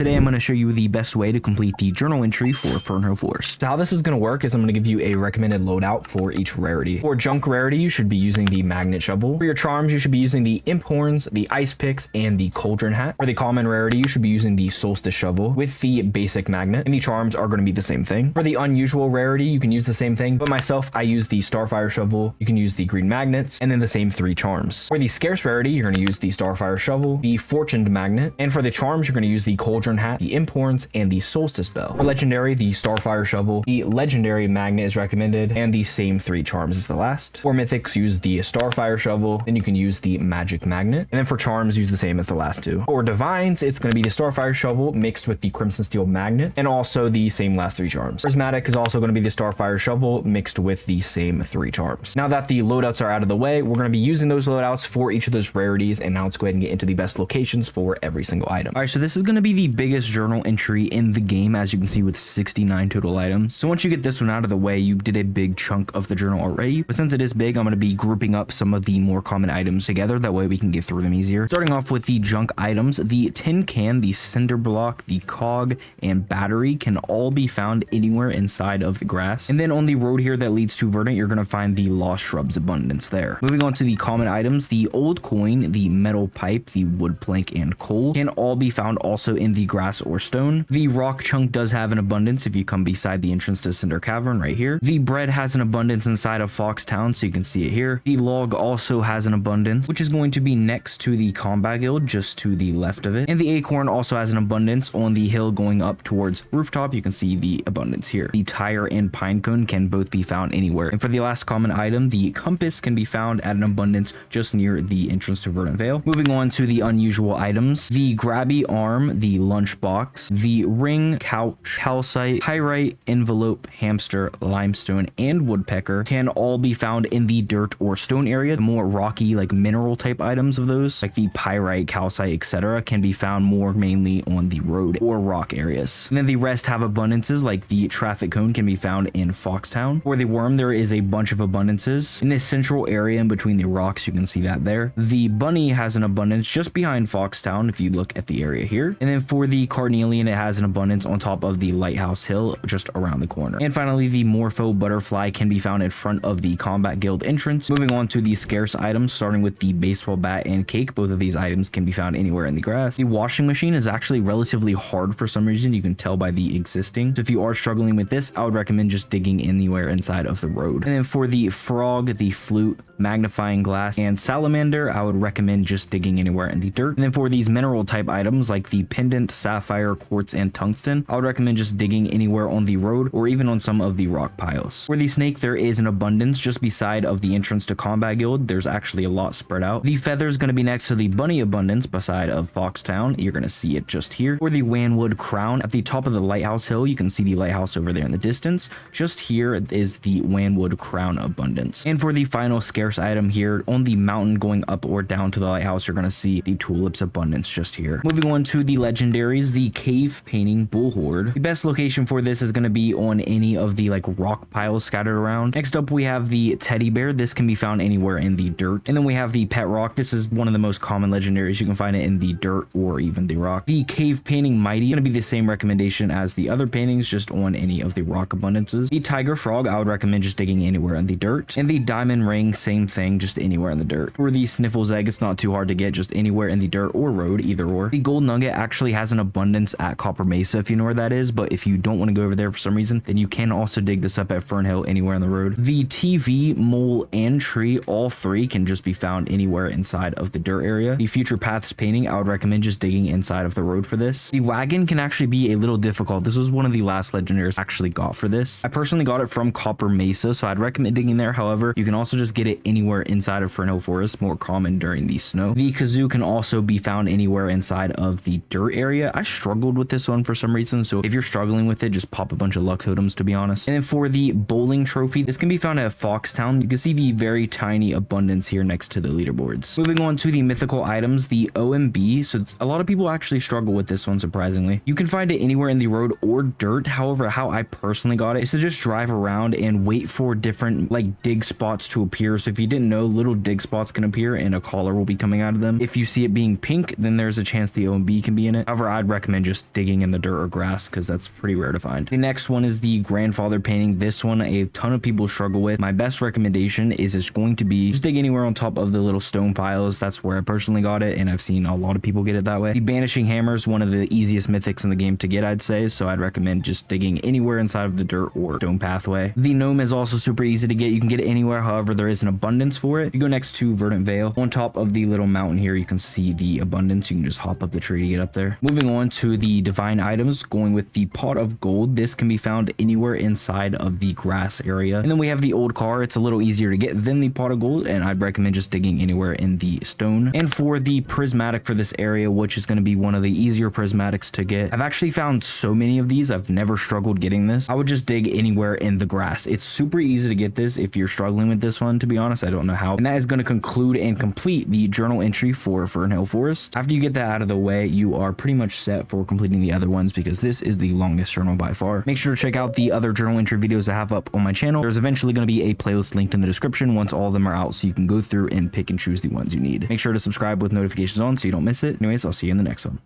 Today I'm going to show you the best way to complete the journal entry for FERNHILL Forest. So how this is going to work is I'm going to give you a recommended loadout for each rarity. For junk rarity, you should be using the magnet shovel. For your charms, you should be using the imp horns, the ice picks, and the cauldron hat. For the common rarity, you should be using the solstice shovel with the basic magnet, and the charms are going to be the same thing. For the unusual rarity, you can use the same thing, but myself, I use the starfire shovel. You can use the green magnets, and then the same 3 charms. For the scarce rarity, you're going to use the starfire shovel, the fortuned magnet, and for the charms, you're going to use the cauldron hat, the imp horns, and the solstice bell. For legendary, the starfire shovel, the legendary magnet is recommended, and the same 3 charms is the last. For mythics, use the starfire shovel, then you can use the magic magnet, and then for charms, use the same as the last 2. For divines, it's going to be the starfire shovel mixed with the crimson steel magnet, and also the same last 3 charms. Prismatic is also going to be the starfire shovel mixed with the same 3 charms. Now that the loadouts are out of the way, we're going to be using those loadouts for each of those rarities, and now let's go ahead and get into the best locations for every single item. All right, so this is going to be the biggest journal entry in the game, as you can see, with 69 total items. So once you get this one out of the way, you did a big chunk of the journal already, but since it is big, I'm going to be grouping up some of the more common items together, that way we can get through them easier. Starting off with the junk items, the tin can, the cinder block, the cog, and battery can all be found anywhere inside of the grass. And then on the road here that leads to Verdant, you're going to find the lost shrubs abundance there. Moving on to the common items, the old coin, the metal pipe, the wood plank, and coal can all be found also in the grass or stone. The rock chunk does have an abundance if you come beside the entrance to Cinder Cavern right here. The bread has an abundance inside of Foxtown, so you can see it here. The log also has an abundance, which is going to be next to the combat guild, just to the left of it. And the acorn also has an abundance on the hill going up towards rooftop. You can see the abundance here. The tire and pine cone can both be found anywhere. And for the last common item, the compass can be found at an abundance just near the entrance to Verdant Vale. Moving on to the unusual items, the grabby arm, the lunchbox, the ring, couch, calcite, pyrite, envelope, hamster, limestone, and woodpecker can all be found in the dirt or stone area. The more rocky, like mineral type items of those, like the pyrite, calcite, etc., can be found more mainly on the road or rock areas. And then the rest have abundances, like the traffic cone can be found in Foxtown. For the worm, there is a bunch of abundances in this central area in between the rocks. You can see that there. The bunny has an abundance just behind Foxtown if you look at the area here. And then for the carnelian, it has an abundance on top of the lighthouse hill just around the corner. And finally, the morpho butterfly can be found in front of the combat guild entrance. Moving on to the scarce items, starting with the baseball bat and cake. Both of these items can be found anywhere in the grass. The washing machine is actually relatively hard for some reason. You can tell by the existing. So if you are struggling with this, I would recommend just digging anywhere inside of the road. And then for the frog, the flute, magnifying glass, and salamander, I would recommend just digging anywhere in the dirt. And then for these mineral type items like the pendant, sapphire, quartz, and tungsten, I would recommend just digging anywhere on the road or even on some of the rock piles. For the snake, there is an abundance just beside of the entrance to combat guild. There's actually a lot spread out. The feather is going to be next to the bunny abundance beside of Foxtown. You're going to see it just here. For the wanwood crown, at the top of the lighthouse hill, you can see the lighthouse over there in the distance. Just here is the wanwood crown abundance. And for the final scarce item here, on the mountain going up or down to the lighthouse, you're going to see the tulips abundance just here. Moving on to the legendaries, the cave painting bullhorn. The best location for this is going to be on any of the like rock piles scattered around. Next up, we have the teddy bear. This can be found anywhere in the dirt. And then we have the pet rock. This is one of the most common legendaries. You can find it in the dirt or even the rock. The cave painting mighty, going to be the same recommendation as the other paintings, just on any of the rock abundances. The tiger frog, I would recommend just digging anywhere in the dirt. And the diamond ring, same thing, just anywhere in the dirt. For the sniffles egg, it's not too hard to get, just anywhere in the dirt or road, either or. The gold nugget actually has an abundance at Copper Mesa, if you know where that is, but if you don't want to go over there for some reason, then you can also dig this up at FERNHILL anywhere on the road. The TV, mole, and tree, all 3 can just be found anywhere inside of the dirt area. The future paths painting, I would recommend just digging inside of the road for this. The wagon can actually be a little difficult. This was one of the last legendaries I actually got for this. I personally got it from Copper Mesa, so I'd recommend digging there. However, you can also just get it anywhere inside of FERNHILL Forest, more common during the snow. The kazoo can also be found anywhere inside of the dirt area. I struggled with this one for some reason, so if you're struggling with it, just pop a bunch of luck totems, to be honest. And then for the bowling trophy, this can be found at Foxtown. You can see the very tiny abundance here next to the leaderboards. Moving on to the mythical items, the OMB. So a lot of people actually struggle with this one, surprisingly. You can find it anywhere in the road or dirt. However, how I personally got it is to just drive around and wait for different like dig spots to appear. So if you didn't know, little dig spots can appear and a collar will be coming out of them. If you see it being pink, then there's a chance the OMB can be in it. However, I'd recommend just digging in the dirt or grass because that's pretty rare to find. The next one is the grandfather painting. This one a ton of people struggle with. My best recommendation is it's going to be just dig anywhere on top of the little stone piles. That's where I personally got it, and I've seen a lot of people get it that way. The banishing hammer is one of the easiest mythics in the game to get, I'd say, so I'd recommend just digging anywhere inside of the dirt or stone pathway. The gnome is also super easy to get. You can get it anywhere, however there is an abundance for it. If you go next to Verdant Vale, on top of the little mountain here, you can see the abundance. You can just hop up the tree to get up there. Moving on to the divine items, going with the pot of gold. This can be found anywhere inside of the grass area. And then we have the old car. It's a little easier to get than the pot of gold, and I'd recommend just digging anywhere in the stone. And for the prismatic for this area, which is going to be one of the easier prismatics to get, I've actually found so many of these. I've never struggled getting this. I would just dig anywhere in the grass. It's super easy to get this if you're struggling with this one, to be honest. I don't know how. And that is going to conclude and complete the journal entry for Fernhill Forest. After you get that out of the way, you are pretty much set for completing the other ones because this is the longest journal by far. Make sure to check out the other journal entry videos I have up on my channel. There's eventually going to be a playlist linked in the description once all of them are out, so you can go through and pick and choose the ones you need. Make sure to subscribe with notifications on so you don't miss it. Anyways, I'll see you in the next one.